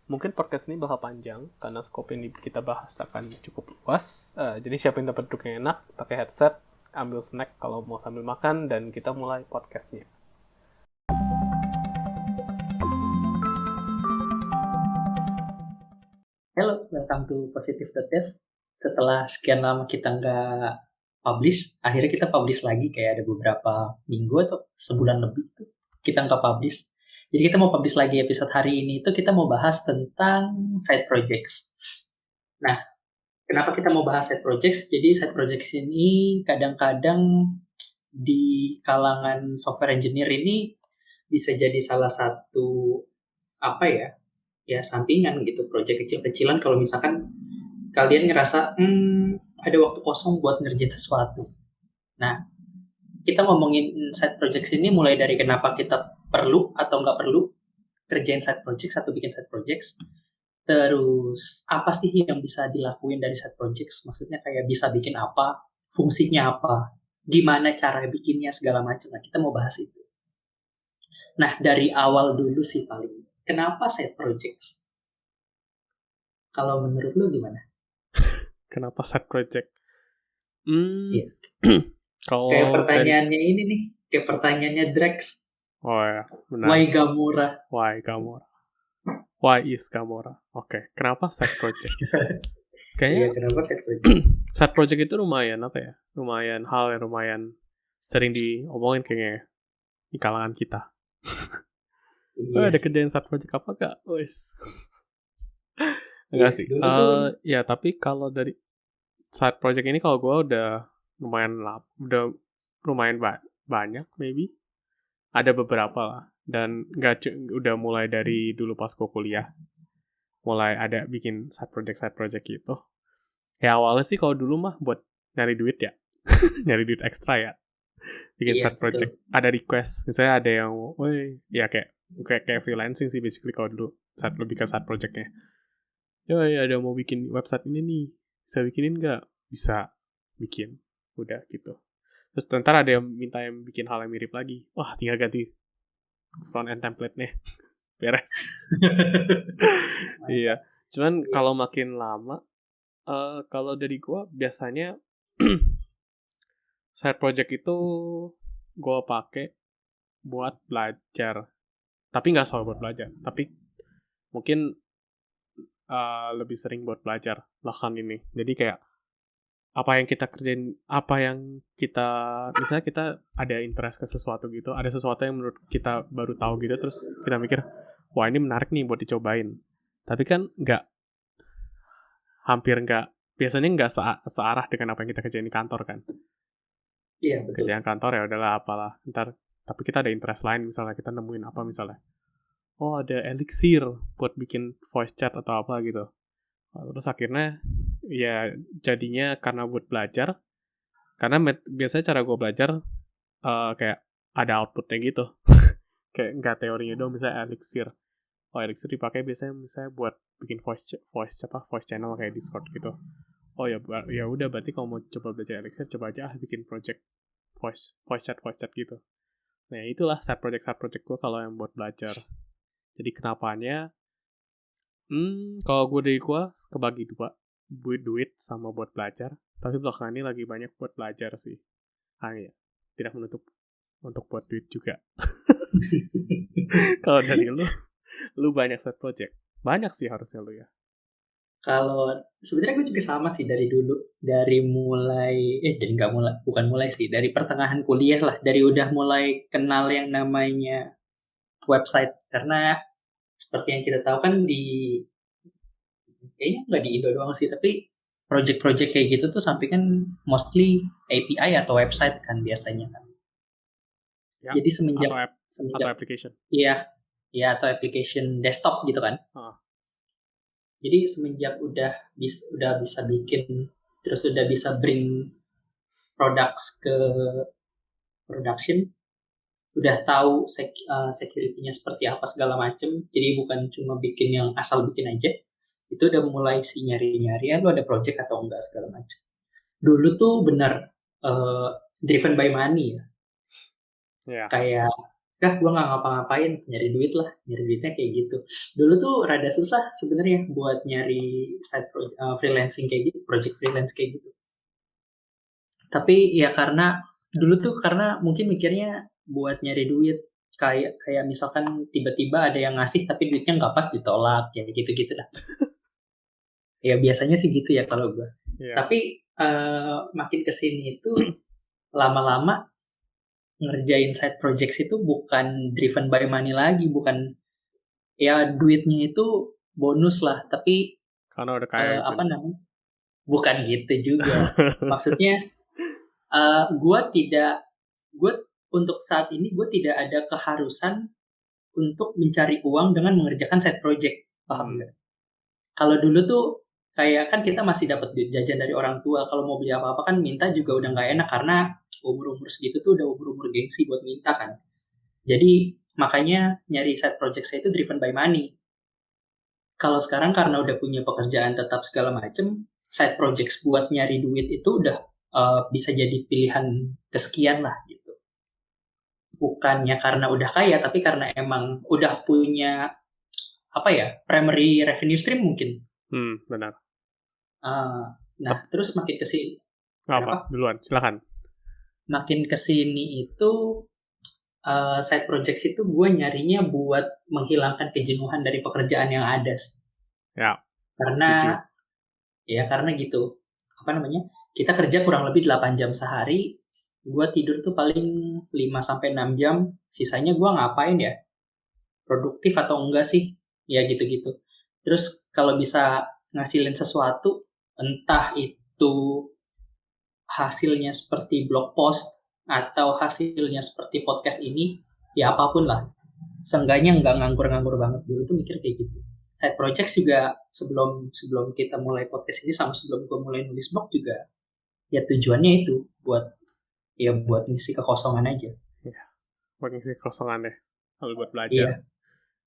Mungkin podcast ini bakal panjang karena skop yang kita bahas akan cukup luas. Jadi siapin tempat duduk yang enak, pakai headset, ambil snack kalau mau sambil makan, dan kita mulai podcastnya. Hello, welcome to Positive.dev. Setelah sekian lama kita nggak publish, akhirnya kita publish lagi kayak ada beberapa minggu atau sebulan lebih tuh kita nggak publish. Jadi kita mau publish lagi episode hari ini itu kita mau bahas tentang side projects. Nah, kenapa kita mau bahas side projects? Jadi side projects ini kadang-kadang di kalangan software engineer ini bisa jadi salah satu ya sampingan gitu, project kecil-kecilan kalau misalkan kalian ngerasa ada waktu kosong buat ngerjain sesuatu. Nah, kita ngomongin side projects ini mulai dari kenapa kita perlu atau nggak perlu kerjain side projects atau bikin side projects. Terus apa sih yang bisa dilakuin dari side projects? Maksudnya kayak bisa bikin apa, fungsinya apa, gimana cara bikinnya segala macam. Nah, kita mau bahas itu. Nah, dari awal dulu sih paling. Kenapa side projects? Kalau menurut lu gimana? Kenapa side project? Iya. Kalau Kayak pertanyaannya ini nih, kayak pertanyaannya Drex. Oh ya, benar. Why Gamora? Why is Gamora? Oke, kenapa side project? Iya, kenapa side project? Side project itu lumayan lumayan hal yang lumayan sering diomongin kayaknya di kalangan kita. Ada kerjaan side project apa gak? Wes. Enggak sih. Ya tapi kalau dari side project ini kalau gue udah lumayan banyak maybe. Ada beberapa lah. Dan udah mulai dari dulu pas gue kuliah. Mulai ada bikin side project gitu. Ya awalnya sih kalau dulu mah buat nyari duit ya. Nyari duit ekstra ya. Bikin side project. Betul. Ada request. Misalnya ada yang, ya kayak freelancing sih basically kalau dulu. Lebih ke side projectnya. Ya ada mau bikin website ini nih. Bisa bikinin gak? Bisa bikin. Udah gitu. Terus ntar ada yang minta yang bikin hal yang mirip lagi. Wah, tinggal ganti front end template-nya. Beres. Iya. Cuman kalau makin lama, kalau dari gua biasanya side project itu gua pakai buat belajar. Tapi nggak selalu buat belajar. Tapi mungkin lebih sering buat belajar bahkan ini. Jadi kayak apa yang kita kerjain, misalnya kita ada interest ke sesuatu gitu, ada sesuatu yang menurut kita baru tahu gitu, terus kita mikir, wah ini menarik nih buat dicobain. Tapi kan biasanya nggak searah dengan apa yang kita kerjain di kantor kan. Iya, betul. Kerjaan kantor ya udahlah apalah, tapi kita ada interest lain, misalnya kita nemuin apa misalnya. Oh ada Elixir buat bikin voice chat atau apa gitu. Terus akhirnya ya jadinya karena buat belajar, karena biasanya cara gue belajar kayak ada outputnya gitu. Kayak nggak teorinya dong, misalnya Elixir dipakai biasanya misalnya buat bikin voice channel kayak Discord gitu. Oh ya udah, berarti kalau mau coba belajar Elixir, coba aja bikin project voice chat gitu. Nah itulah side project gue kalau yang buat belajar. Jadi kenapanya kalau gue kebagi dua, buat duit sama buat belajar. Tapi belakangan ini lagi banyak buat belajar sih. Ya, tidak menutup untuk buat duit juga. Kalau dari lu banyak side project. Banyak sih harusnya lu ya. Kalau sebenarnya gue juga sama sih dari dulu, dari pertengahan kuliah lah, dari udah mulai kenal yang namanya website, karena seperti yang kita tahu kan kayaknya nggak di Indo doang sih, tapi project-project kayak gitu tuh sampai kan mostly API atau website kan biasanya kan. Ya, jadi semenjak atau application. Iya, atau application desktop gitu kan. Jadi semenjak udah bisa bikin, terus udah bisa bring products ke production, udah tahu security-nya seperti apa segala macem. Jadi bukan cuma bikin yang asal bikin aja. Itu udah mulai sih nyari-nyari, lu ada project atau enggak segala macam. Dulu tuh benar driven by money ya. Yeah. Kayak gue nggak ngapa-ngapain, nyari duit lah, nyari duitnya kayak gitu. Dulu tuh rada susah sebenarnya buat nyari side project, freelancing kayak gitu, project freelance kayak gitu. Tapi ya karena dulu tuh karena mungkin mikirnya buat nyari duit, kayak kayak misalkan tiba-tiba ada yang ngasih tapi duitnya nggak pas ditolak, ya gitu-gitu dah. Ya biasanya sih gitu ya kalau gue. Iya. Tapi makin kesini itu lama-lama ngerjain side projects itu bukan driven by money lagi, bukan, ya duitnya itu bonus lah, tapi Karena udah kaya aja. apa namanya, bukan gitu juga. Maksudnya gue tidak, gue untuk saat ini gue tidak ada keharusan untuk mencari uang dengan mengerjakan side project, paham nggak? Kalau dulu tuh kayak kan kita masih dapat duit jajan dari orang tua, kalau mau beli apa-apa kan minta juga udah nggak enak karena umur-umur segitu tuh udah umur-umur gengsi buat minta kan. Jadi makanya nyari side project saya itu driven by money. Kalau sekarang karena udah punya pekerjaan tetap segala macem, side projects buat nyari duit itu udah bisa jadi pilihan kesekian lah gitu. Bukannya karena udah kaya, tapi karena emang udah punya apa ya, primary revenue stream mungkin. Benar. Nah, terus makin kesini, Nggak apa, kenapa? duluan, silakan. Makin kesini itu side projects itu gue nyarinya buat menghilangkan kejenuhan dari pekerjaan yang ada. Ya, setuju. Karena karena gitu, apa namanya, kita kerja kurang lebih 8 jam sehari, gue tidur tuh paling 5 sampai 6 jam, sisanya gue ngapain ya, produktif atau enggak sih, ya gitu-gitu. Terus kalau bisa ngasilin sesuatu, entah itu hasilnya seperti blog post atau hasilnya seperti podcast ini, ya apapun lah, seenggaknya nggak nganggur-nganggur banget. Dulu tuh mikir kayak gitu. Side project juga sebelum sebelum kita mulai podcast ini sama sebelum gue mulai nulis blog juga, ya tujuannya itu buat ngisi kekosongan aja. Ya, buat ngisi kosongan deh. Kalau buat belajar. Iya,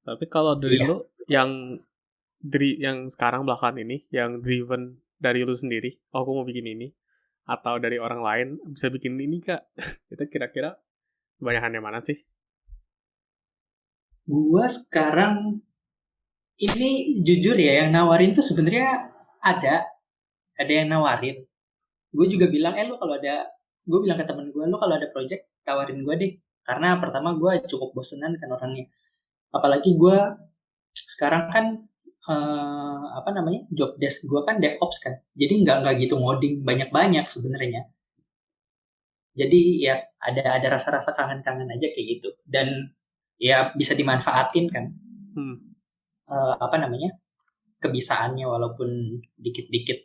Tapi kalau dari iya. lu, yang sekarang belakangan ini, yang driven dari lu sendiri, oh aku mau bikin ini, atau dari orang lain, bisa bikin ini kak, itu kira-kira kebanyakan yang mana sih? Gua sekarang ini jujur ya, yang nawarin tuh sebenarnya ada yang nawarin. Gue juga bilang, gue bilang ke temen gue, lu kalau ada project tawarin gue deh. Karena pertama gue cukup bosenan kan orangnya. Apalagi gue sekarang kan apa namanya, job desk gue kan DevOps kan. Jadi nggak gitu ngoding banyak-banyak sebenarnya. Jadi ya ada rasa-rasa kangen-kangen aja kayak gitu. Dan ya bisa dimanfaatin kan, apa namanya, kebisaannya walaupun dikit-dikit.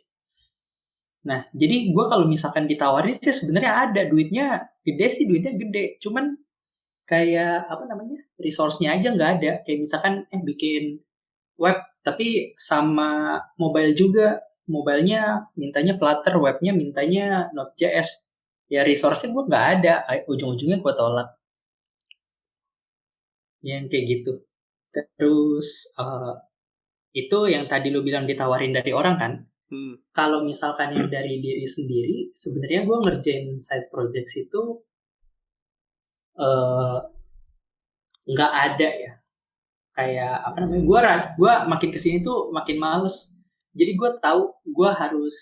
Nah, jadi gue kalau misalkan ditawarin sih sebenarnya ada duitnya gede sih, duitnya gede. Cuman kayak apa namanya, resource-nya aja nggak ada. Kayak misalkan bikin web, tapi sama mobile juga. Mobilenya mintanya Flutter, webnya mintanya Node.js. Ya resource-nya gue nggak ada. Ujung-ujungnya gue tolak. Yang kayak gitu. Terus itu yang tadi lu bilang ditawarin dari orang kan. Kalau misalkan yang dari diri sendiri, sebenarnya gue ngerjain side projects itu eh, nggak ada ya. Kayak apa namanya? Gue makin kesini tuh makin males. Jadi gue tahu gue harus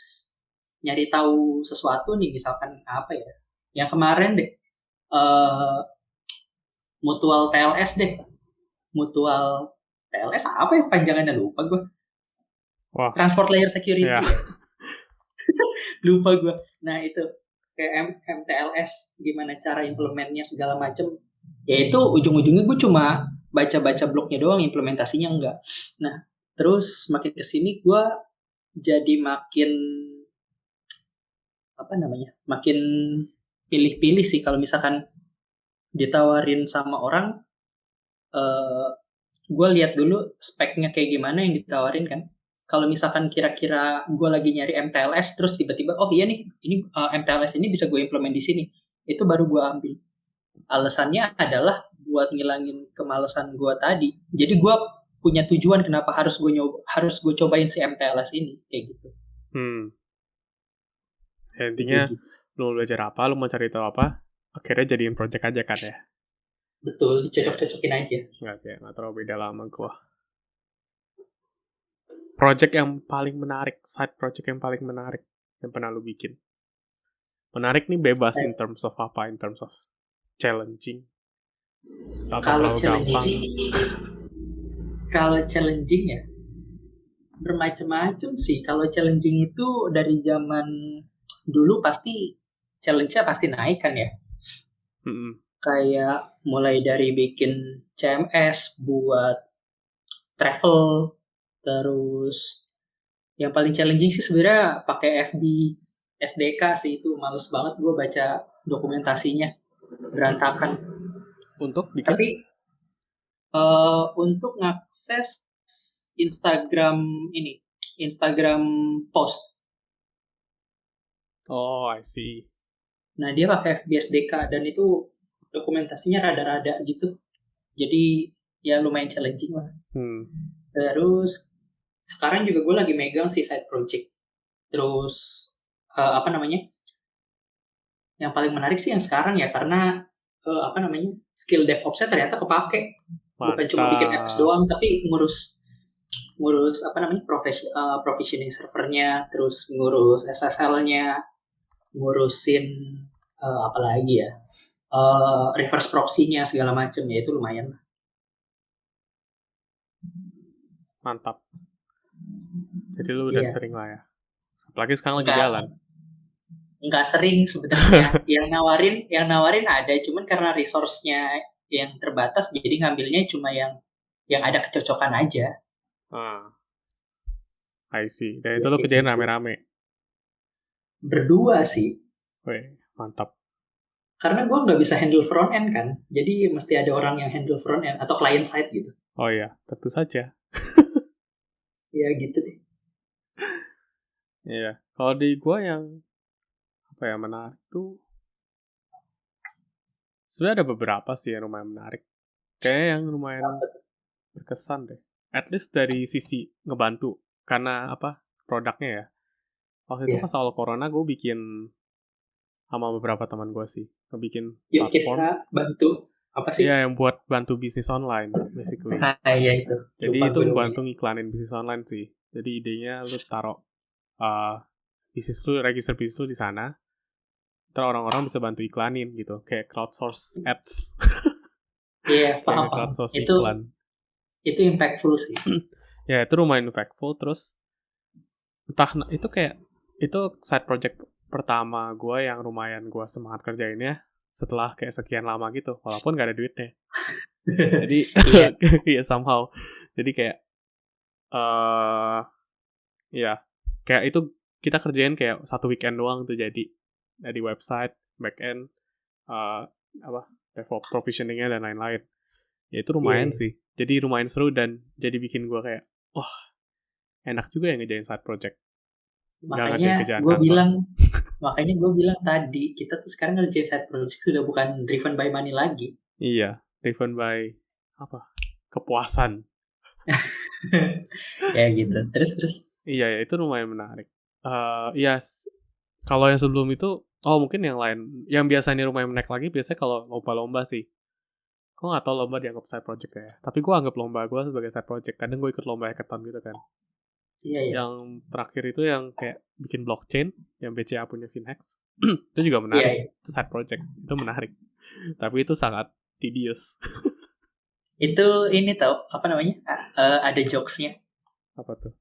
nyari tahu sesuatu nih, misalkan apa ya? Yang kemarin deh, eh mutual TLS deh, mutual TLS apa ya panjangannya, lupa gue. Wah, Transport Layer Security ya. ya. Lupa gue. Nah itu kayak MTLS, gimana cara implementnya segala macem. Ya itu ujung-ujungnya gue cuma baca-baca blognya doang, implementasinya enggak. Nah terus makin kesini gue jadi makin apa namanya, makin pilih-pilih sih. Kalau misalkan ditawarin sama orang, eh, gue lihat dulu speknya kayak gimana yang ditawarin kan. Kalau misalkan kira-kira gue lagi nyari MTLS terus tiba-tiba oh iya nih, ini MTLS ini bisa gue implement di sini, itu baru gue ambil. Alasannya adalah buat ngilangin kemalasan gue tadi. Jadi gue punya tujuan kenapa harus gue cobain si MTLS ini kayak gitu. Ya, intinya Kayak gitu. lu mau belajar apa, lu mau cari tahu apa, akhirnya jadiin project aja kan ya. Betul, dicocok-cocokin aja. Nggak terlalu beda lama gue. Project yang paling menarik, side project yang paling menarik yang pernah lu bikin. Menarik nih bebas in terms of apa, in terms of challenging atau Kalau terlalu gampang. challenging ya bermacam-macam sih. Kalau challenging itu dari zaman dulu pasti challenge-nya pasti naik kan ya. Kayak mulai dari bikin CMS buat travel, terus yang paling challenging sih sebenarnya pakai FB SDK sih, itu males banget gue baca dokumentasinya, berantakan. Untuk bikin? Tapi untuk ngakses Instagram post. Oh, I see. Nah, dia pakai FB SDK dan itu dokumentasinya rada-rada gitu. Jadi ya lumayan challenging lah. Terus sekarang juga gue lagi megang sih side project. Terus yang paling menarik sih yang sekarang ya, karena skill DevOps-nya ternyata kepake. Bukan cuma bikin apps doang, tapi ngurus provisioning servernya, terus ngurus SSL-nya, ngurusin apalagi ya, reverse proxy-nya segala macam, ya itu lumayan. Mantap. Jadi lu udah sering lah ya. Apalagi sekarang lagi jalan. Nggak sering sebenarnya. yang nawarin ada, cuman karena resource-nya yang terbatas, jadi ngambilnya cuma yang ada kecocokan aja. I see. Dan itu lo kerjain rame-rame? Berdua sih. Wih, mantap. Karena gue nggak bisa handle front end kan, jadi mesti ada orang yang handle front end atau client side gitu. Oh iya, tentu saja. Ya gitu deh. Iya, kalau di gue yang menarik tuh sebenarnya ada beberapa sih yang lumayan menarik. Kayaknya yang lumayan berkesan deh. At least dari sisi ngebantu. Karena produknya ya. Waktu itu pas awal corona gue bikin sama beberapa teman gue sih. Ngebikin platform. Kita bantu apa sih? Iya, yang buat bantu bisnis online basically. Iya itu. Jadi itu bantu ngiklanin bisnis online sih. Jadi idenya lu taruh bisnis lu, register bisnis lu di sana. Terus orang-orang bisa bantu iklanin gitu, kayak crowdsource ads. Iya, paham. Itu impactful sih. Ya, itu lumayan impactful. Terus entah itu kayak itu side project pertama gue yang lumayan gue semangat kerjainnya setelah kayak sekian lama gitu, walaupun gak ada duitnya. Jadi ya somehow. Jadi kayak kayak itu kita kerjain kayak satu weekend doang tuh, jadi dari website, backend, DevOps, provisioning-nya dan lain-lain. Ya itu lumayan sih. Jadi lumayan seru dan jadi bikin gue kayak, wah, enak juga ya ngejain side project. Makanya gue bilang tadi, kita tuh sekarang ngerjain side project sudah bukan driven by money lagi. Iya, driven by kepuasan. Ya gitu. Terus. Iya, itu lumayan menarik. Kalau yang sebelum itu, mungkin yang lain, yang biasanya lumayan menarik lagi, biasanya kalau lomba-lomba sih. Gue gak tau lomba dianggap side project ya. Tapi gue anggap lomba gue sebagai side project. Kadang gue ikut lomba hackathon gitu kan. Iya. Yang terakhir itu yang kayak bikin blockchain, yang BCA punya Finhex. Itu juga menarik. Iya. Itu side project. Itu menarik. Tapi itu sangat tedious. Itu ini tau, ada jokesnya. Apa tuh?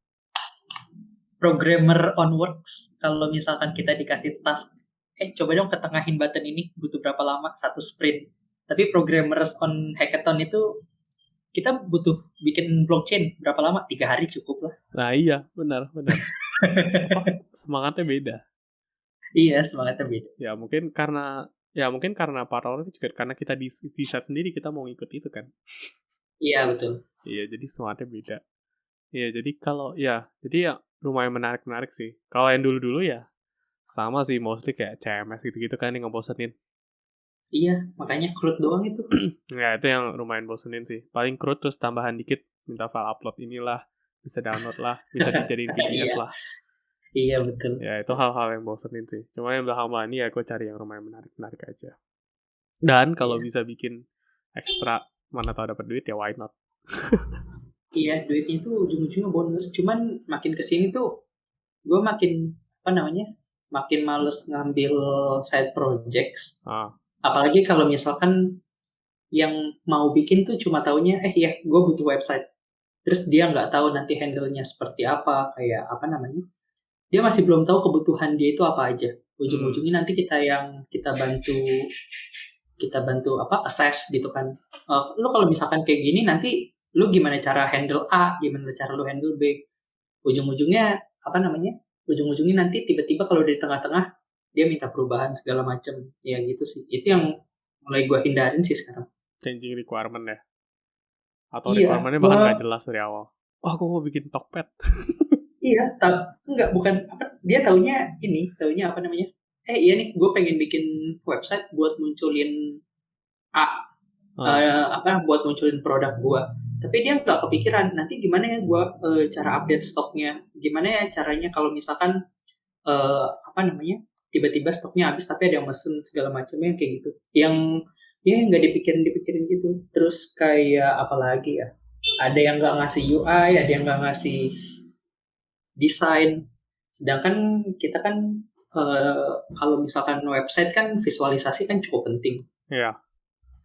Programmer on works, kalau misalkan kita dikasih task, coba dong ketengahin button ini, butuh berapa lama? 1 sprint. Tapi programmers on hackathon itu kita butuh bikin blockchain berapa lama? 3 hari cukup lah. Nah iya, benar. Semangatnya beda. Iya, semangatnya beda. Ya mungkin karena para orang juga karena kita di set sendiri, kita mau ikut itu kan. Iya, betul. Iya, jadi semangatnya beda. Iya, jadi lumayan menarik sih. Kalau yang dulu-dulu ya sama sih, mostly kayak CMS gitu-gitu kan yang ngebosenin. Iya, makanya CRUD doang itu. Ya, itu yang lumayan bosenin sih. Paling CRUD terus tambahan dikit, minta file upload inilah, bisa download lah, bisa dijadiin PDF lah. Iya, betul. Ya, itu hal-hal yang bosenin sih. Cuma yang belakang ini ya gue cari yang lumayan menarik aja. Dan kalau bisa bikin ekstra, mana tahu dapat duit ya why not. Iya, duitnya itu ujung-ujungnya bonus. Cuman makin kesini tuh gue makin makin males ngambil side projects. Apalagi kalau misalkan yang mau bikin tuh cuma taunya ya gue butuh website, terus dia nggak tahu nanti handle-nya seperti apa, kayak dia masih belum tahu kebutuhan dia itu apa aja. Ujung-ujungnya nanti kita bantu assess gitu kan. Lu kalau misalkan kayak gini nanti lu gimana cara handle A, gimana cara lu handle B. Ujung-ujungnya ujung-ujungnya nanti tiba-tiba kalau dari tengah-tengah dia minta perubahan segala macam. Ya gitu sih. Itu yang mulai gue hindarin sih sekarang. Changing requirement ya? Atau requirement-nya bahkan nggak jelas dari awal. Oh, aku mau bikin Tokped. Iya, bukan dia taunya iya nih, gue pengen bikin website buat munculin buat munculin produk gue. Tapi dia nggak kepikiran nanti gimana ya gue cara update stoknya, gimana ya caranya kalau misalkan tiba-tiba stoknya habis tapi ada yang mesen segala macamnya kayak gitu. Yang dia nggak dipikirin gitu. Terus kayak apalagi ya? Ada yang nggak ngasih UI, ada yang nggak ngasih desain. Sedangkan kita kan kalau misalkan website kan visualisasi kan cukup penting. Iya.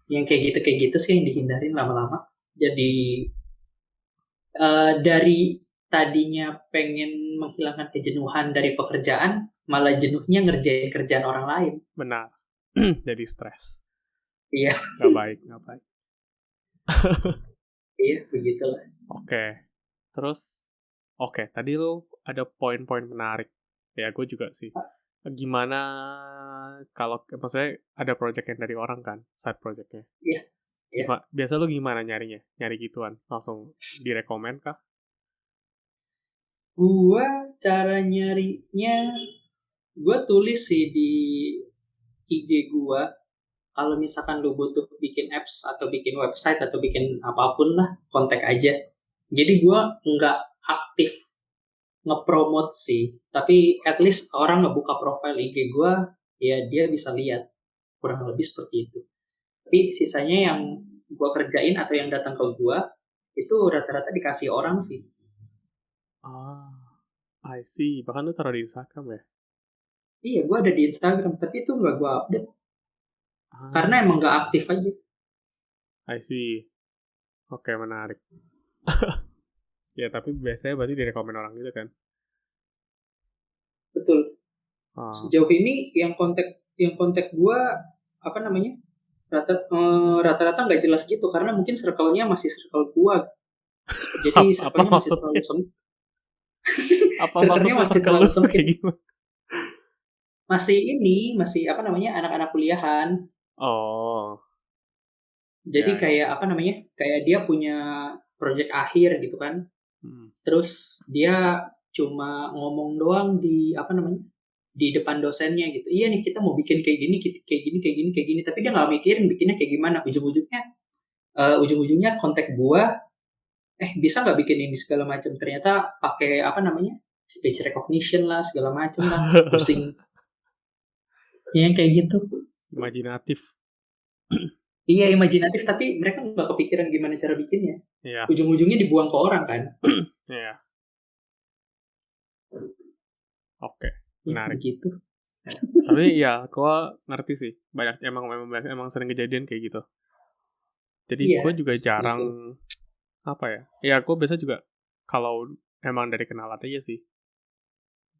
Yang kayak gitu sih yang dihindarin lama-lama. Jadi dari tadinya pengen menghilangkan kejenuhan dari pekerjaan, malah jenuhnya ngerjain kerjaan orang lain. Benar. Jadi stres. Iya. Gak baik. Iya, begitulah. Oke. Terus, tadi lu ada poin-poin menarik. Ya, gue juga sih. Gimana kalau, maksudnya ada project yang dari orang kan, side projectnya. Iya. Biasa lu gimana nyarinya? Nyari gituan? Langsung direkomend kah? Gua cara nyarinya, gue tulis sih di IG gua. Kalau misalkan lu butuh bikin apps atau bikin website atau bikin apapun lah, kontak aja. Jadi gue nggak aktif nge-promote sih, tapi at least orang ngebuka profile IG gue, ya dia bisa lihat, kurang lebih seperti itu. Tapi sisanya yang gue kerjain atau yang datang ke gue, itu rata-rata dikasih orang sih. I see. Bahkan lu taruh di Instagram ya? Iya, gue ada di Instagram, tapi itu nggak gue update. Karena emang nggak aktif aja. I see. Oke, menarik. Ya, tapi biasanya berarti direkomend orang gitu kan? Betul. Sejauh ini yang kontak gue rata-rata nggak jelas gitu karena mungkin circle-nya masih circle gue. Jadi circle-nya masih terlalu sempit. Circle-nya masih terlalu sempit. Masih anak-anak kuliahan. Oh. Jadi kayak kayak dia punya project akhir gitu kan. Terus dia cuma ngomong doang di di depan dosennya gitu. Iya nih kita mau bikin kayak gini, tapi dia nggak mikirin bikinnya kayak gimana. Ujung-ujungnya kontak gua, bisa nggak bikin ini segala macam. Ternyata pakai speech recognition lah segala macam lah, pusing. Yang kayak gitu. Imajinatif. Iya imajinatif, tapi mereka nggak kepikiran gimana cara bikinnya. Iya. Ujung-ujungnya dibuang ke orang kan. Iya. Oke. Menarik. Gitu. Tapi ya, gue ngerti sih. Emang sering kejadian kayak gitu. Jadi gue juga jarang gitu. Ya gue biasa juga kalau emang dari kenalan aja sih.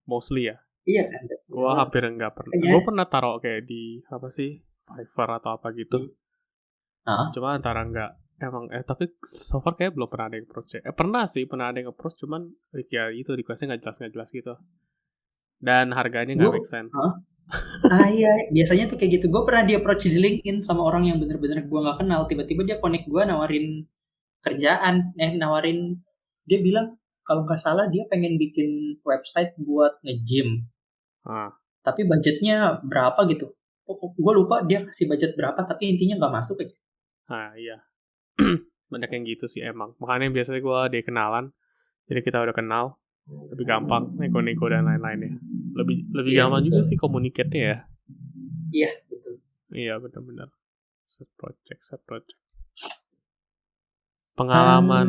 Mostly ya. Iya kan. Gue hampir nggak pernah. Gue pernah taruh kayak di Fiverr atau apa gitu. Cuma antara nggak emang tapi so far kayak belum pernah ada yang approach. Pernah ada yang approach, cuman ya itu requestnya nggak jelas gitu. Dan harganya nggak make sense. Iya, biasanya tuh kayak gitu. Gue pernah di approach di LinkedIn sama orang yang bener-bener gue nggak kenal. Tiba-tiba dia connect gue nawarin kerjaan. Dia bilang kalau nggak salah dia pengen bikin website buat nge-gym. Tapi budgetnya berapa gitu. Gue lupa dia kasih budget berapa, tapi intinya nggak masuk aja. Iya. Banyak yang gitu sih emang. Makanya biasanya gue dia kenalan. Jadi kita udah kenal. Lebih gampang nego-nego dan lain-lainnya. Lebih gampang betul. Juga sih komunikasinya ya. Iya betul. Iya benar-benar. Set project. Pengalaman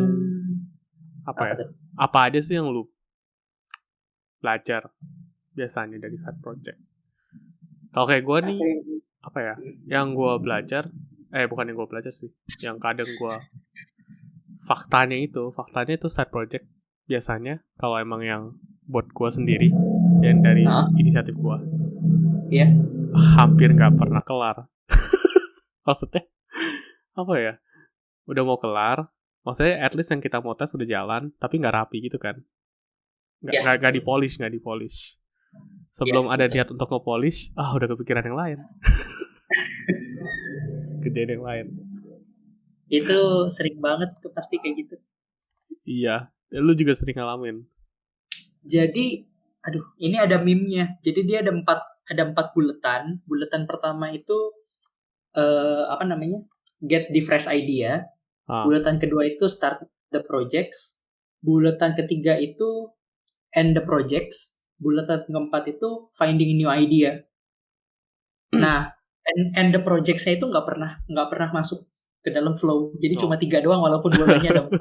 Apa apa ya? tuh? Apa aja sih yang lu belajar biasanya dari side project? Kalau kayak gue nih, apa ya? Yang gue belajar, bukan yang gue belajar sih. Yang kadang gue, faktanya itu side project biasanya kalau emang yang buat gue sendiri dan dari inisiatif gue, Iya. hampir nggak pernah kelar. Maksudnya apa ya? Udah mau kelar, maksudnya at least yang kita mau tes udah jalan, tapi nggak rapi gitu kan? Nggak dipolish. Sebelum ada niat untuk nge-polish, udah kepikiran yang lain. Kejadian yang lain. Itu sering banget itu pasti kayak gitu. Iya, lu juga sering ngalamin. Jadi, ini ada meme-nya. Jadi dia ada empat buletan. Buletan pertama itu get the fresh idea. Buletan kedua itu start the projects. Buletan ketiga itu end the projects. Buletan keempat itu finding a new idea. Nah, end the projects-nya itu nggak pernah masuk ke dalam flow. Jadi cuma 3 doang walaupun buletannya ada 4.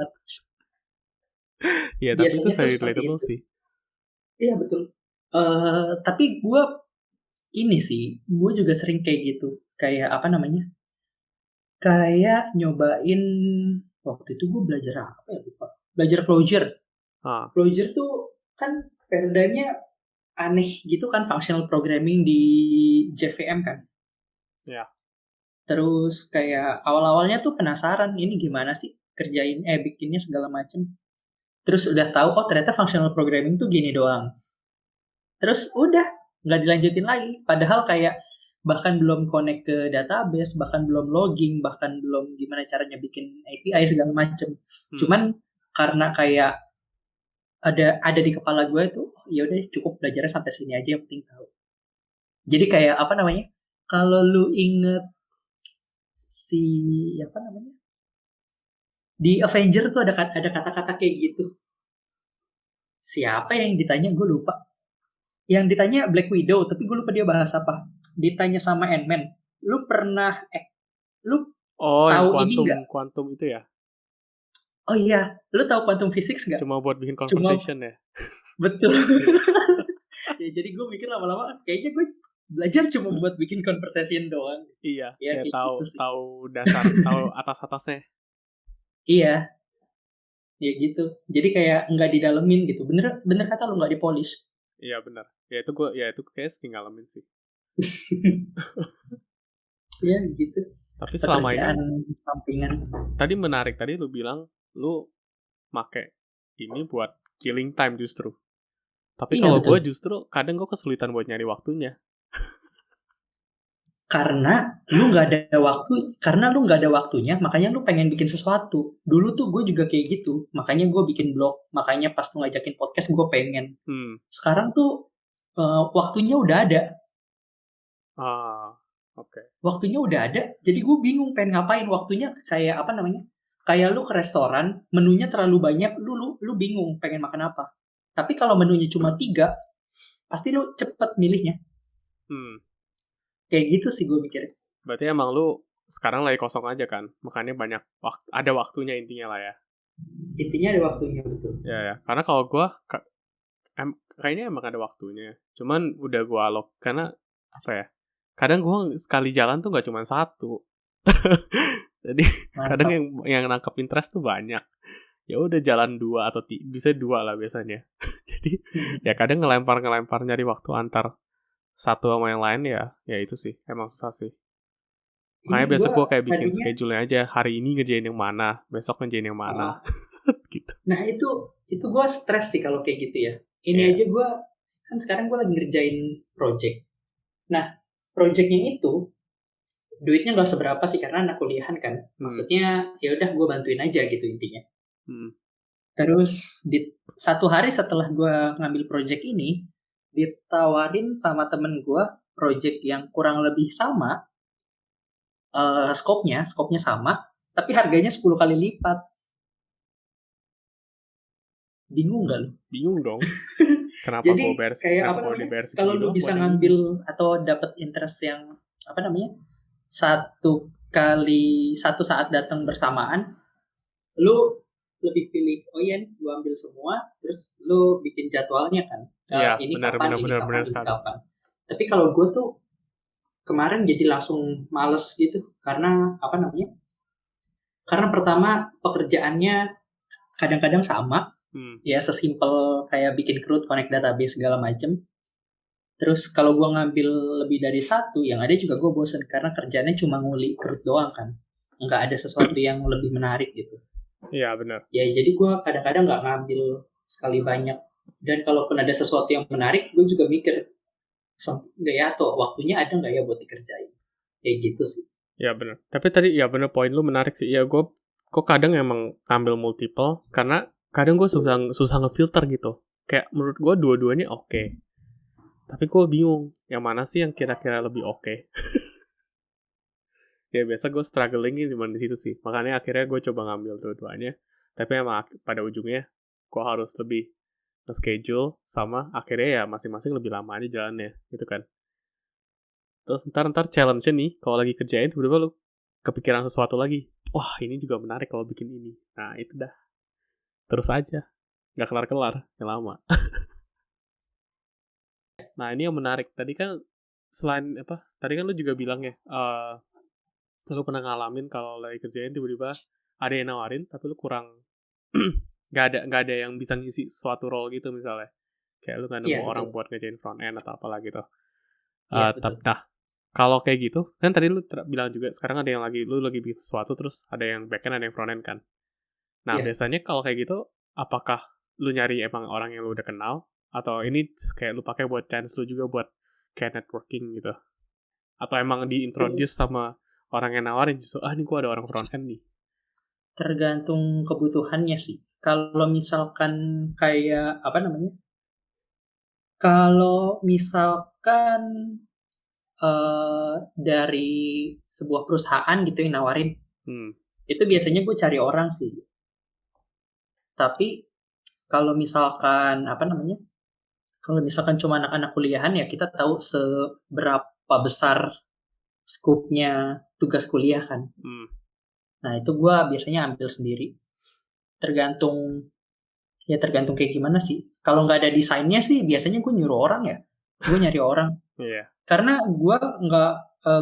Iya, tapi itu very relatable sih. Iya, betul. Tapi gue juga sering kayak gitu. Kayak kayak nyobain, waktu itu gue belajar apa ya, lupa. Belajar Clojure. Clojure tuh kan paradigmnya aneh gitu kan, functional programming di JVM kan. Ya. Terus kayak awal-awalnya tuh penasaran, ini gimana sih bikinnya segala macem. Terus udah tahu, ternyata functional programming tuh gini doang. Terus udah, nggak dilanjutin lagi. Padahal kayak bahkan belum connect ke database, bahkan belum logging, bahkan belum gimana caranya bikin API segala macem. Cuman karena kayak ada di kepala gue tuh, ya udah cukup belajarnya sampai sini aja, yang penting tahu. Jadi kayak kalau lu inget di Avenger tuh ada kata-kata kayak gitu. Siapa yang ditanya, gue lupa. Yang ditanya Black Widow, tapi gue lupa dia bahas apa. Ditanya sama Ant-Man, lu tahu ini nggak? Quantum itu ya? Oh iya, lu tahu quantum physics nggak? Cuma buat bikin conversation ya? Betul. Ya, jadi gue mikir lama-lama, kayaknya gue belajar cuma buat bikin conversation doang. Iya, ya, kayak tahu dasar, tahu atas-atasnya. Iya. Ya gitu. Jadi kayak nggak didalemin gitu. Bener kata lu, nggak dipolish. Iya benar. Ya itu kayak sering ngalamin sih. Iya gitu. Tapi selama ini sampingan. Tadi menarik, tadi lu bilang lu make ini buat killing time justru. Tapi kalau gue justru kadang gue kesulitan buat nyari waktunya. Karena lu nggak ada waktunya, makanya lu pengen bikin sesuatu. Dulu tuh gue juga kayak gitu, makanya gue bikin blog, makanya pas lu ngajakin podcast gue pengen. Sekarang tuh waktunya udah ada. Oke. Waktunya udah ada, jadi gue bingung pengen ngapain. Waktunya kayak kayak lu ke restoran, menunya terlalu banyak, lu bingung pengen makan apa. Tapi kalau menunya cuma 3, pasti lu cepet milihnya. Kayak gitu sih gue mikir. Berarti emang lu sekarang lagi kosong aja kan? Makanya banyak ada waktunya intinya lah ya. Intinya ada waktunya, betul. Ya. Karena kalau gue kayaknya emang ada waktunya. Cuman udah gue alok karena apa ya? Kadang gue sekali jalan tuh gak cuma 1. Jadi kadang yang nangkep interest tuh banyak. Ya udah jalan 2 atau bisa 2 lah biasanya. Jadi ya kadang ngelempar nyari waktu antar satu sama yang lain ya itu sih emang susah sih. Makanya biasa gue kayak bikin schedule-nya aja, hari ini ngerjain yang mana, besok ngerjain yang mana. Gitu. Nah itu gue stres sih kalau kayak gitu ya. Ini aja gue kan sekarang gue lagi ngerjain project. Nah projectnya itu duitnya nggak seberapa sih karena anak kuliahan kan. Maksudnya ya udah gue bantuin aja gitu intinya. Terus di 1 hari setelah gue ngambil project ini, ditawarin sama temen gue project yang kurang lebih sama, scope-nya sama, tapi harganya 10 kali lipat. Bingung nggak lu? Bingung dong. Kenapa jadi kayak kalau lu bisa ngambil atau dapat interest yang satu kali satu saat datang bersamaan, lu lebih pilih oh iya gue ambil semua, terus lu bikin jadwalnya kan. Iya, Ini benar kapan, benar ini benar kapan, benar ini sekali. kapan. Tapi kalau gue tuh kemarin jadi langsung males gitu karena apa namanya? Karena pertama pekerjaannya kadang-kadang sama, Hmm. ya sesimpel kayak bikin CRUD, connect database segala macem. Terus kalau gue ngambil lebih dari satu, yang ada juga gue bosen karena kerjanya cuma nguli CRUD doang kan, nggak ada sesuatu yang lebih menarik gitu. Iya, benar. Ya jadi gue kadang-kadang nggak ngambil sekali banyak. Dan kalaupun ada sesuatu yang menarik, gue juga mikir, nggak ya atau waktunya ada nggak ya buat dikerjain. Kayak gitu sih. Ya benar. Tapi tadi ya benar, poin lu menarik sih. Ya gue kadang emang ambil multiple karena kadang gue susah ngefilter gitu. Kayak menurut gue dua-duanya oke. Tapi gue bingung yang mana sih yang kira-kira lebih oke. Ya biasa gue strugglingnya cuma di situ sih. Makanya akhirnya gue coba ngambil dua-duanya. Tapi emang pada ujungnya gue harus lebih nge-schedule sama akhirnya ya masing-masing lebih lama aja jalannya gitu kan. Terus ntar challenge-nya nih, kalau lagi kerjain tiba-tiba lu kepikiran sesuatu lagi. Wah, ini juga menarik kalau bikin ini. Nah, itu dah. Terus aja. Nggak kelar-kelar, yang lama. Nah, ini yang menarik. Tadi kan, selain apa, tadi kan lu juga bilang ya, lu pernah ngalamin kalau lagi kerjain tiba-tiba ada yang nawarin, tapi lu kurang, nggak ada yang bisa ngisi suatu role gitu misalnya. Kayak lu nggak nemu Iya orang betul. buat ngerjain front end atau apalah gitu. Iya betul. Nah, kalau kayak gitu, kan tadi lu bilang juga sekarang ada yang lu lagi bikin sesuatu terus ada yang backend ada yang frontend kan. Nah, Iya. biasanya kalau kayak gitu, apakah lu nyari emang orang yang lu udah kenal atau ini kayak lu pakai buat chance lu juga buat kayak networking gitu? Atau emang Itu diintroduce sama orang yang nawarin justru ini gua ada orang frontend nih. tergantung kebutuhannya sih. Kalau misalkan kayak apa namanya? Kalau misalkan dari sebuah perusahaan gitu yang nawarin, Hmm. itu biasanya gue cari orang sih. Tapi kalau misalkan apa namanya? Kalau misalkan cuma anak-anak kuliahan ya kita tahu seberapa besar skupnya tugas kuliah kan. Hmm. Nah itu gue biasanya ambil sendiri. Tergantung tergantung kayak gimana sih. Kalau nggak ada desainnya sih biasanya gue nyuruh orang ya. Gue nyari orang. Iya. Karena nggak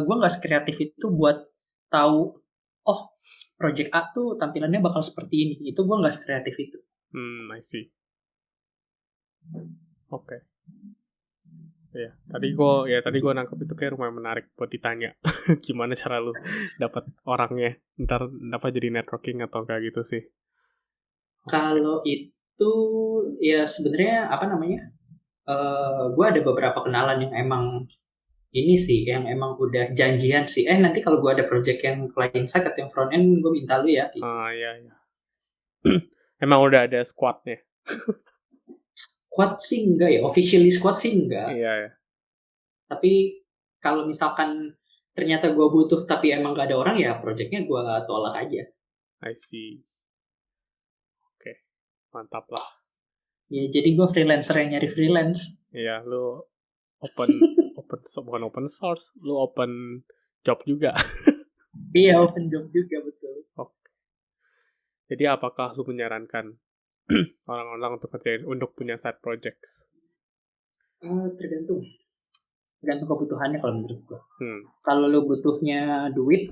gue nggak sekreatif itu buat tahu oh project A tuh tampilannya bakal seperti ini. Itu gue nggak sekreatif itu. I see. Oke. Iya, tadi gua nangkep itu kayak lumayan menarik buat ditanya. Gimana cara lu dapat orangnya? Ntar dapat jadi networking atau kayak gitu sih. Oke. Kalau itu ya sebenarnya apa namanya? Gue ada beberapa kenalan yang emang ini sih, yang emang udah janjian sih. Nanti kalau gue ada project yang client side atau yang front end, gue minta lu ya. Gitu. Iya, iya. Emang udah ada squadnya. Squad sih enggak ya, officially squad sih enggak. Iya, ya. Tapi kalau misalkan ternyata gue butuh tapi emang gak ada orang ya, projectnya gue tolak aja. I see. Oke, mantap lah. Ya jadi gue freelancer yang nyari freelance. Iya, lu open bukan open source, lu open job juga. Iya open job juga betul. Oke. Jadi apakah lu menyarankan orang-orang untuk punya side projects? Tergantung kebutuhannya kalau menurut gue. Hmm. Kalau lo butuhnya duit,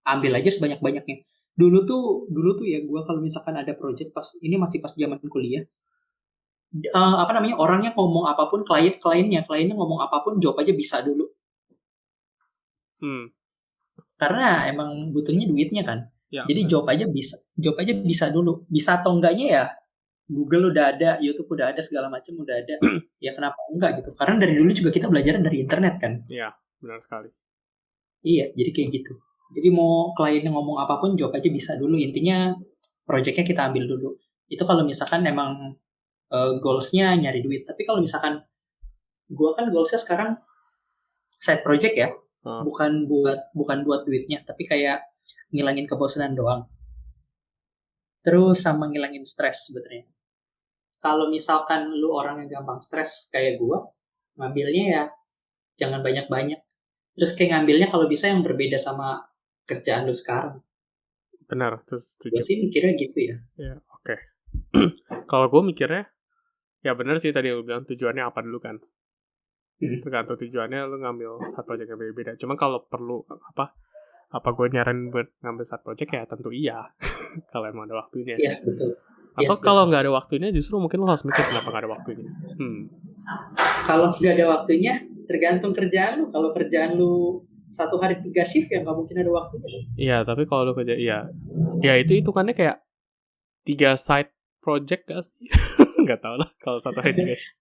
ambil aja sebanyak-banyaknya. Dulu tuh ya gue kalau misalkan ada project ini masih pas zaman kuliah. Apa namanya orangnya ngomong apapun, kliennya ngomong apapun, jawab aja bisa dulu. Karena emang butuhnya duitnya kan. Ya, jadi jawab aja bisa dulu. Bisa atau enggaknya ya Google udah ada, YouTube udah ada, segala macam udah ada. Ya kenapa enggak gitu? Karena dari dulu juga kita belajar dari internet kan. Iya, benar sekali. Iya, jadi kayak gitu. Jadi mau kliennya ngomong apapun, jawab aja bisa dulu. Intinya projectnya kita ambil dulu. Itu kalau misalkan emang goals-nya nyari duit. Tapi kalau misalkan gue kan goals-nya sekarang side project ya, bukan buat duitnya, tapi kayak ngilangin kebosanan doang. Terus sama ngilangin stres sebetulnya. Kalau misalkan lu orang yang gampang stres kayak gue, ngambilnya ya jangan banyak-banyak. Terus kayak ngambilnya kalau bisa yang berbeda sama kerjaan lu sekarang. Benar, Gue setuju. sih mikirnya gitu ya. Ya, oke. Kalau gue mikirnya, ya benar sih tadi lu bilang tujuannya apa dulu kan. Tergantung tujuannya lu ngambil side project yang beda-beda. Cuma kalau perlu apa gue nyaranin buat ngambil side project ya tentu iya. Kalau emang ada waktunya. Iya betul. Iya, Atau kalau nggak ada waktunya justru mungkin lo harus mikir kenapa nggak ada waktunya. Kalau nggak ada waktunya, tergantung kerjaan lu. Kalau kerjaan lu 1 hari 3 shift ya nggak mungkin ada waktunya. Iya, tapi kalau lo kerja, ya itu hitungannya kayak 3 side project gak sih? Nggak tahu lah kalau 1 hari 3 shift.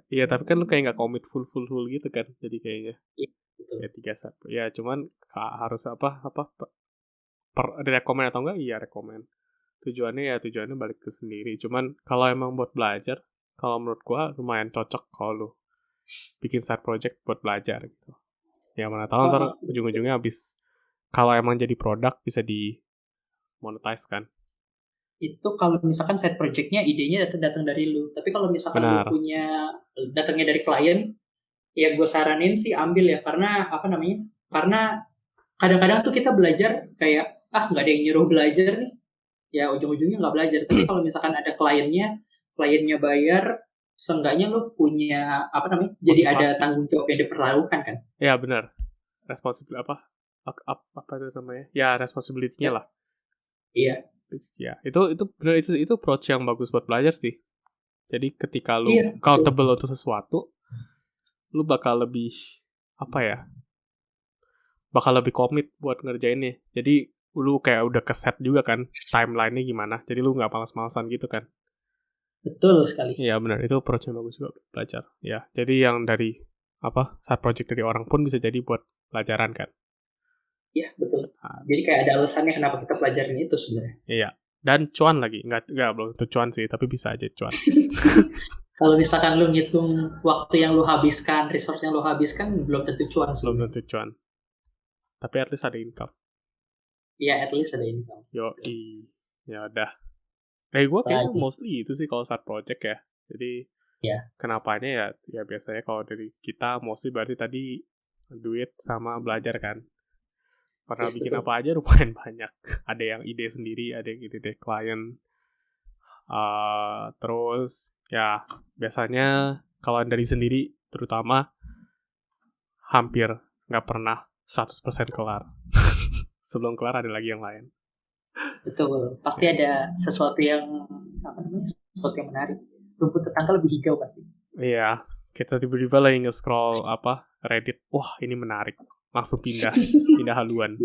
Iya, tapi kan lu kayak nggak komit full gitu kan. Jadi kayaknya Iya, betul. ya 3 side. Ya cuman harus rekomend atau enggak? Iya rekomend. Tujuannya balik ke sendiri. Cuman kalau emang buat belajar, kalau menurut gua lumayan cocok kalau lu bikin side project buat belajar gitu. Ya mana tahu ntar ujung-ujungnya habis kalau emang jadi produk bisa di monetize kan. Itu kalau misalkan side project-nya idenya datang dari lu. Tapi kalau misalkan Benar. lu punya datangnya dari klien, ya gue saranin sih ambil ya, karena apa namanya? Karena kadang-kadang tuh kita belajar kayak nggak ada yang nyuruh belajar nih, ya ujung-ujungnya nggak belajar. Tapi kalau misalkan ada kliennya bayar, seenggaknya lu punya apa namanya? Jadi ada Motivasi. tanggung jawab yang diperlakukan kan? Ya benar. Responsibility apa itu namanya? Ya responsibility-nya lah. Iya. Ya, itu approach yang bagus buat belajar sih. Jadi ketika lu Iya. accountable untuk sesuatu, lu bakal lebih apa ya? Bakal lebih komit buat ngerjainnya. Jadi lu kayak udah keset juga kan timeline-nya gimana. Jadi lu nggak malas-malasan gitu kan. Betul sekali. Iya benar, itu approach yang bagus juga buat belajar. Ya, jadi yang dari side project dari orang pun bisa jadi buat pelajaran kan. Iya, betul. Jadi kayak ada alasannya kenapa kita pelajarin itu sebenarnya. Iya. Dan cuan lagi. Nggak belum tentu cuan sih, tapi bisa aja cuan. Kalau misalkan lu ngitung waktu yang lu habiskan, resource yang lu habiskan, belum tentu cuan sih. Belum tentu cuan. Tapi at least ada income. Iya, at least ada income. Yoi. Ya udah. Gue kayaknya mostly itu sih kalau side project ya. Jadi kenapanya ya biasanya kalau dari kita mostly berarti tadi duit sama belajar kan. Karena bikin apa aja lumayan banyak. Ada yang ide sendiri, ada yang ide dari klien. Terus ya biasanya kalau dari sendiri terutama hampir nggak pernah 100% kelar. Sebelum kelar ada lagi yang lain. Betul, pasti ada sesuatu yang sesuatu yang menarik. Rumput tetangga lebih hijau pasti. Iya, kita tiba-tiba lagi nge-scroll Reddit. Wah, ini menarik. Langsung pindah haluan.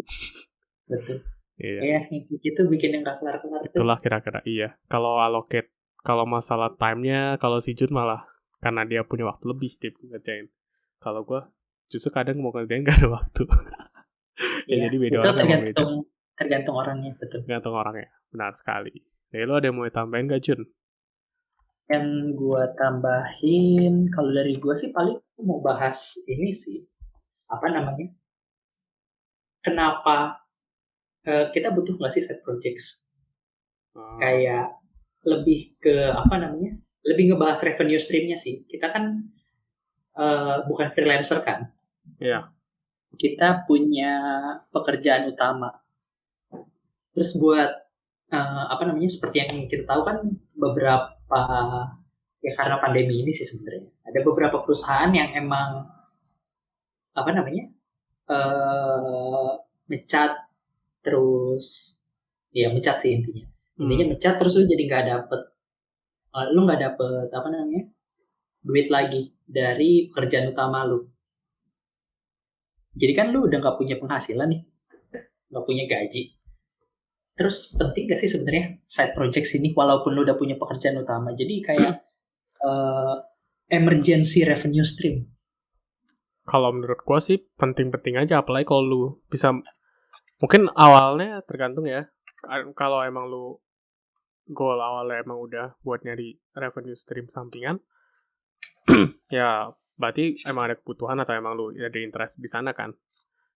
Betul. Iya. Yang gitu bikin yang gak kelar-kelar. Itulah kira-kira iya. Kalau masalah time-nya, kalau si Jun malah karena dia punya waktu lebih dia ngerjain. Kalau gue justru kadang mau ngerjain gak ada waktu. Jadi beda itu orang tergantung orangnya, betul. Tergantung orangnya, benar sekali. Jadi lo ada yang mau tambahin gak Jun? Yang gue tambahin, kalau dari gue sih paling mau bahas ini sih, apa namanya? Kenapa kita butuh nggak sih side projects? Kayak lebih ke lebih ngebahas revenue streamnya sih. Kita kan bukan freelancer kan? Iya. Kita punya pekerjaan utama. Terus buat seperti yang kita tahu kan beberapa ya karena pandemi ini sih sebenarnya ada beberapa perusahaan yang emang mencat terus ya mencat sih intinya mencat terus lu jadi nggak dapet duit lagi dari pekerjaan utama lu. Jadi kan lu udah nggak punya penghasilan nih, nggak punya gaji. Terus penting gak sih sebenarnya side project ini walaupun lu udah punya pekerjaan utama? Jadi kayak emergency revenue stream. Kalau menurut gua sih penting-penting aja, apalagi kalau lu bisa, mungkin awalnya tergantung ya. Kalau emang lu goal awalnya emang udah buat nyari revenue stream sampingan, ya berarti emang ada kebutuhan atau emang lu ada interest di sana kan.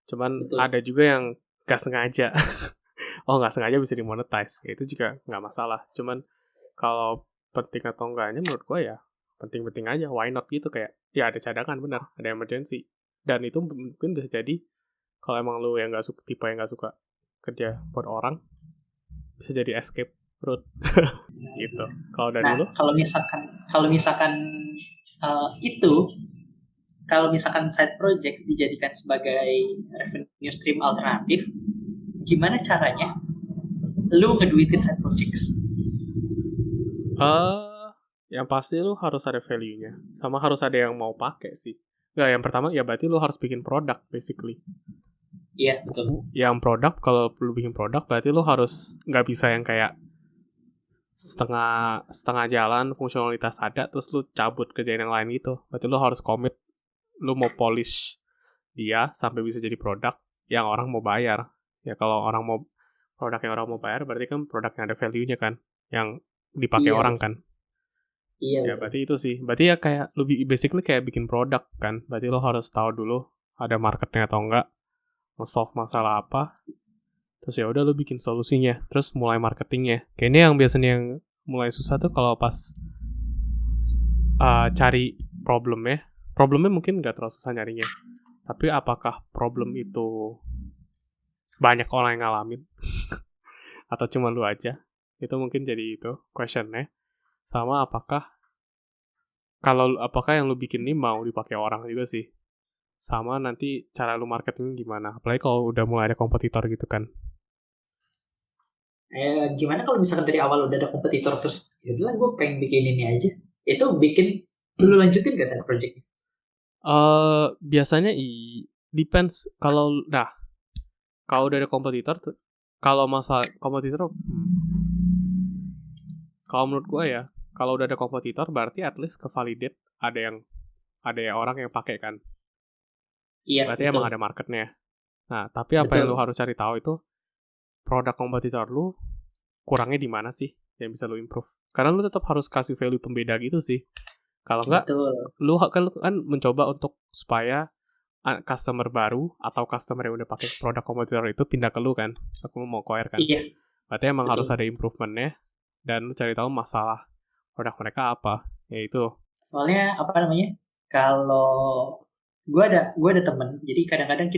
Cuman betul. Ada juga yang gak sengaja. Gak sengaja bisa dimonetize. Ya, itu juga gak masalah. Cuman kalau penting atau enggaknya menurut gue ya penting-penting aja. Why not gitu, kayak ya ada cadangan, benar, ada emergency. Dan itu mungkin bisa jadi Kalau emang lu yang nggak suka, tipe yang nggak suka kerja buat orang, bisa jadi escape route gitu. Kalau dari Nah, lu? kalau misalkan itu, kalau misalkan side projects dijadikan sebagai revenue stream alternatif, gimana caranya lu ngeduitin side projects? Yang pasti lu harus ada value-nya, sama harus ada yang mau pakai sih. Nggak, yang pertama ya berarti lu harus bikin produk basically. Iya, betul. Yang produk, kalau lu bikin produk berarti lu harus nggak bisa yang kayak setengah jalan, fungsionalitas ada terus lu cabut kerjain yang lain gitu. Berarti lu harus komit, lu mau polish dia sampai bisa jadi produk yang orang mau bayar. Ya kalau orang mau produk yang orang mau bayar berarti kan produk yang ada value-nya kan, yang dipakai Iya, orang betul. kan. Iya, Ya betul. berarti itu sih. Berarti ya kayak lu basically kayak bikin produk kan. Berarti lo harus tahu dulu ada marketnya atau enggak, nge-solve masalah apa. Terus ya udah lu bikin solusinya, terus mulai marketingnya. Kayaknya yang biasanya yang mulai susah tuh kalau pas cari problemnya. Problemnya mungkin nggak terlalu susah nyarinya. Tapi apakah problem itu banyak orang yang ngalamin atau cuma lu aja? Itu mungkin jadi itu questionnya. Sama apakah yang lu bikin ini mau dipakai orang juga sih. Sama nanti cara lu marketing gimana. Apalagi kalau udah mulai ada kompetitor gitu kan. Gimana kalau misalkan dari awal udah ada kompetitor terus, ya udah gue pengen bikin ini aja. Itu bikin lu lanjutin gak side project? Biasanya depends. Kalau udah ada kompetitor, kalau masalah kompetitor, kalau menurut gue ya, kalau udah ada kompetitor berarti at least ke validate ada yang orang yang pakai kan. Iya, Berarti betul. emang ada marketnya. Nah, tapi apa yang lu harus cari tahu itu produk kompetitor lu kurangnya di mana sih yang bisa lu improve. Karena lu tetap harus kasih value pembeda gitu sih. Kalau enggak, Betul. lu kan mencoba untuk supaya customer baru atau customer yang udah pakai produk kompetitor itu pindah ke lu kan. Aku mau acquire kan. Iya, Berarti emang betul. harus ada improvementnya dan lu cari tahu masalah produk mereka apa. Yaitu. Soalnya apa namanya? Kalau gue ada temen, jadi kadang-kadang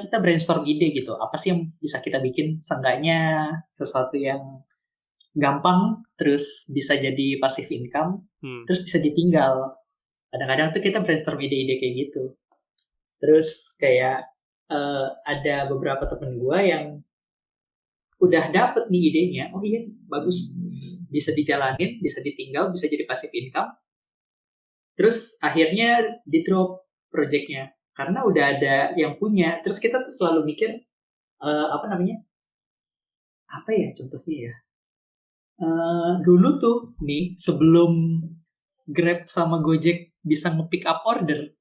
kita brainstorm ide gitu. Apa sih yang bisa kita bikin? Seenggaknya sesuatu yang gampang, terus bisa jadi passive income, terus bisa ditinggal. Kadang-kadang tuh kita brainstorm ide-ide kayak gitu. Terus kayak ada beberapa temen gue yang udah dapet nih idenya, oh iya bagus, bisa dijalanin, bisa ditinggal, bisa jadi passive income. Terus akhirnya di drop projectnya karena udah ada yang punya. Terus kita tuh selalu mikir apa namanya? Apa ya contohnya ya? Dulu tuh nih sebelum Grab sama Gojek bisa nge-pick up order,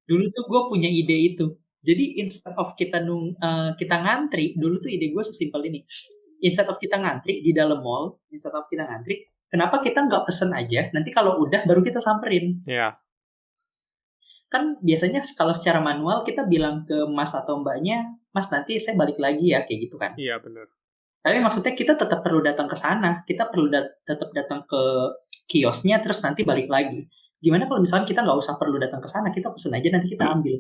dulu tuh gue punya ide itu. Jadi instead of kita ngantri, dulu tuh ide gue sesimpel ini. Instead of kita ngantri di dalam mall, kenapa kita nggak pesen aja? Nanti kalau udah baru kita samperin. Iya. Kan biasanya kalau secara manual kita bilang ke mas atau mbaknya, mas nanti saya balik lagi ya, kayak gitu kan. Iya, benar. Tapi maksudnya kita tetap perlu datang ke sana, kita perlu tetap datang ke kiosnya, terus nanti balik lagi. Gimana kalau misalnya kita nggak usah perlu datang ke sana, kita pesen aja nanti kita ambil.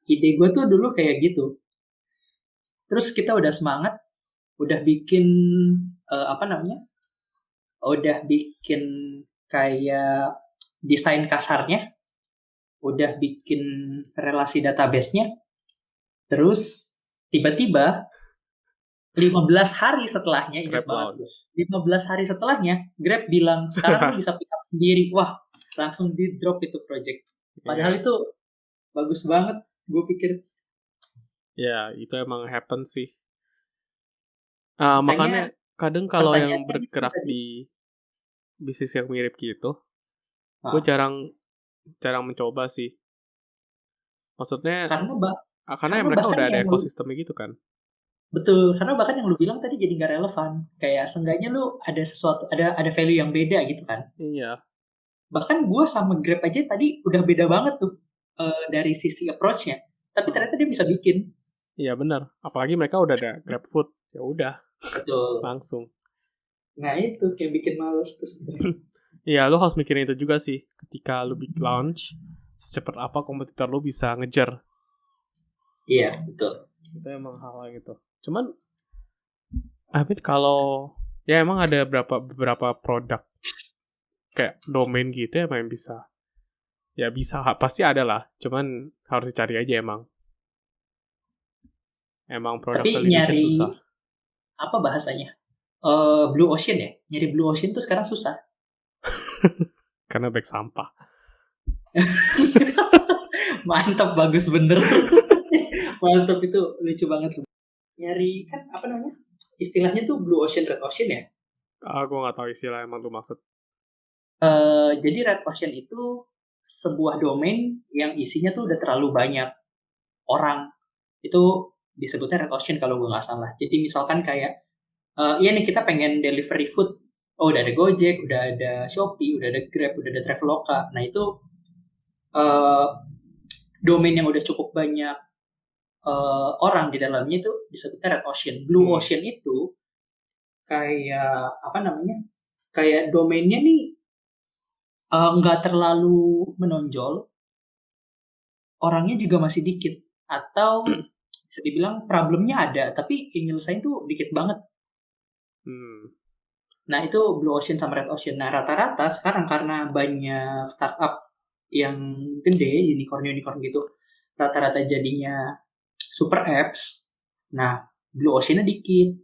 Ide gue tuh dulu kayak gitu. Terus kita udah semangat, udah bikin udah bikin kayak desain kasarnya, udah bikin relasi database-nya, terus tiba-tiba 15 hari setelahnya, ingat banget, 15 hari setelahnya Grab bilang sekarang lu bisa pick up sendiri. Wah, langsung di drop itu project. Padahal itu bagus banget, gue pikir. Ya, itu emang happen sih. Makanya kadang kalau yang bergerak di bisnis yang mirip gitu, gue jarang mencoba sih. Maksudnya karena mereka udah ada ekosistemnya gitu kan. Betul, karena bahkan yang lu bilang tadi jadi gak relevan. Kayak seenggaknya lu ada sesuatu, ada value yang beda gitu kan. Iya. Bahkan gue sama Grab aja tadi udah beda banget tuh dari sisi approach-nya. Tapi ternyata dia bisa bikin. Iya benar. Apalagi mereka udah ada Grab Food. Ya udah. Betul. Langsung. Nah itu kayak bikin males tuh sebenarnya. Iya, lu harus mikirin itu juga sih. Ketika lu bikin launch, secepat apa kompetitor lu bisa ngejar. Iya, betul. Itu emang hal gitu. Cuman kalau ya emang ada beberapa produk kayak domain gitu ya yang bisa. Ya bisa, pasti ada lah. Cuman harus dicari aja emang. Emang product Tapi validation nyari susah. apa bahasanya? Blue Ocean ya? Nyari Blue Ocean tuh sekarang susah. Karena back sampah. Mantap, bagus bener. Mantap, itu lucu banget. Nyari kan apa namanya? Istilahnya tuh Blue Ocean, Red Ocean ya. Gue gak tahu istilah emang lu maksud. Jadi Red Ocean itu sebuah domain yang isinya tuh udah terlalu banyak orang. Itu disebutnya Red Ocean kalau gue nggak salah. Jadi misalkan kayak, iya nih kita pengen delivery food. Oh, udah ada Gojek, udah ada Shopee, udah ada Grab, udah ada Traveloka. Nah itu uh, domain yang udah cukup banyak orang di dalamnya itu disebutnya Red Ocean. Blue Ocean itu kayak apa namanya? Kayak domainnya nih nggak terlalu menonjol, orangnya juga masih dikit, atau bisa dibilang problemnya ada, tapi yang nyelesain tuh dikit banget. Nah itu Blue Ocean sama Red Ocean. Nah rata-rata sekarang karena banyak startup yang gede, unicorn gitu, rata-rata jadinya super apps. Nah Blue Ocean-nya dikit,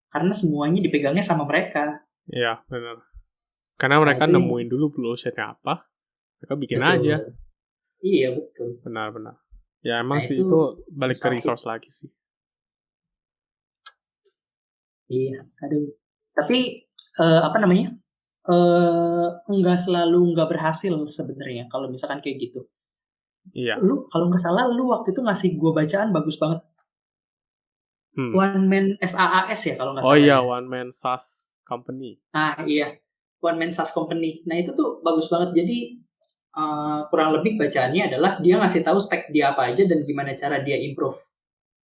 karena semuanya dipegangnya sama mereka. Iya, benar. Karena mereka itu nemuin dulu Blue Ocean-nya apa, mereka bikin betul. aja. Iya, betul. Benar-benar. Ya emang Nah, sih itu balik ke sakit. resource lagi sih. Iya, aduh. Tapi apa namanya? Nggak selalu nggak berhasil sebenarnya kalau misalkan kayak gitu. Iya. Lu kalau nggak salah lu waktu itu ngasih gua bacaan bagus banget. One Man SaaS ya kalau nggak Oh salah iya, ya. One Man SaaS Company. Iya, One Man SaaS Company. Nah itu tuh bagus banget. Jadi kurang lebih bacaannya adalah dia ngasih tahu stack dia apa aja dan gimana cara dia improve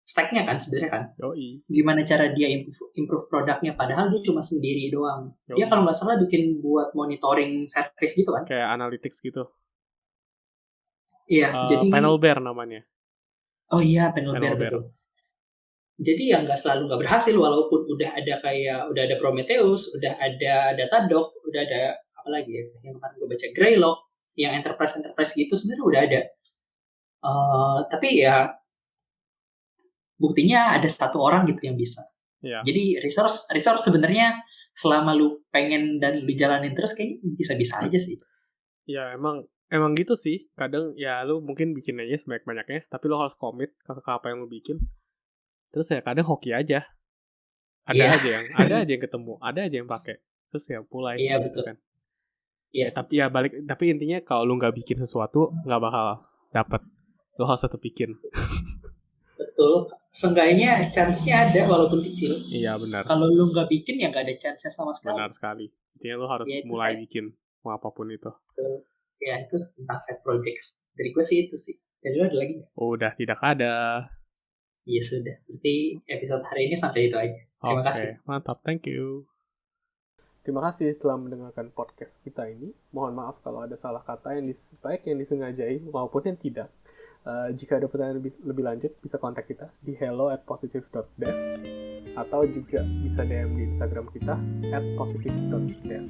stacknya kan sebenarnya kan. Yoi. Gimana cara dia improve produknya, padahal dia cuma sendiri doang. Yoi. Dia kalau nggak salah bikin buat monitoring service gitu kan. Kayak analytics gitu. Iya, jadi Panel Bear namanya. Oh iya, Panel Bear betul. Jadi yang nggak selalu nggak berhasil, walaupun udah ada Prometheus, udah ada Datadog, udah ada apa lagi ya yang kemarin gue baca, Greylock, yang enterprise gitu sebenarnya udah ada. Tapi ya buktinya ada satu orang gitu yang bisa. Yeah. Jadi resource sebenarnya selama lu pengen dan lu jalanin terus kayaknya bisa-bisa aja sih. Ya emang gitu sih. Kadang ya lu mungkin bikin aja sebanyak-banyaknya, tapi lu harus komit ke apa yang lu bikin. Terus ya kadang hoki aja. Ada aja yang ketemu, ada aja yang pakai. Terus ya mulai gitu betul. Kan. Iya. Tapi intinya kalau lu nggak bikin sesuatu nggak bakal dapet. Lu harus tetap bikin. Betul. Seenggaknya chance-nya ada walaupun kecil. Iya benar. Kalau lu nggak bikin ya nggak ada chance-nya sama sekali. Benar sekali. Intinya lu harus mulai bikin mau apapun itu. Betul. Ya itu tentang side projects. Dari gue sih itu sih. Dari lu ada lagi nggak? Udah tidak ada. Iya sudah. Berarti episode hari ini sampai itu aja. Terima kasih. Mantap. Thank you. Terima kasih telah mendengarkan podcast kita ini. Mohon maaf kalau ada salah kata yang baik yang disengajai maupun yang tidak. Jika ada pertanyaan lebih lanjut, bisa kontak kita di hello@positive.dev atau juga bisa DM di Instagram kita @positive.dev.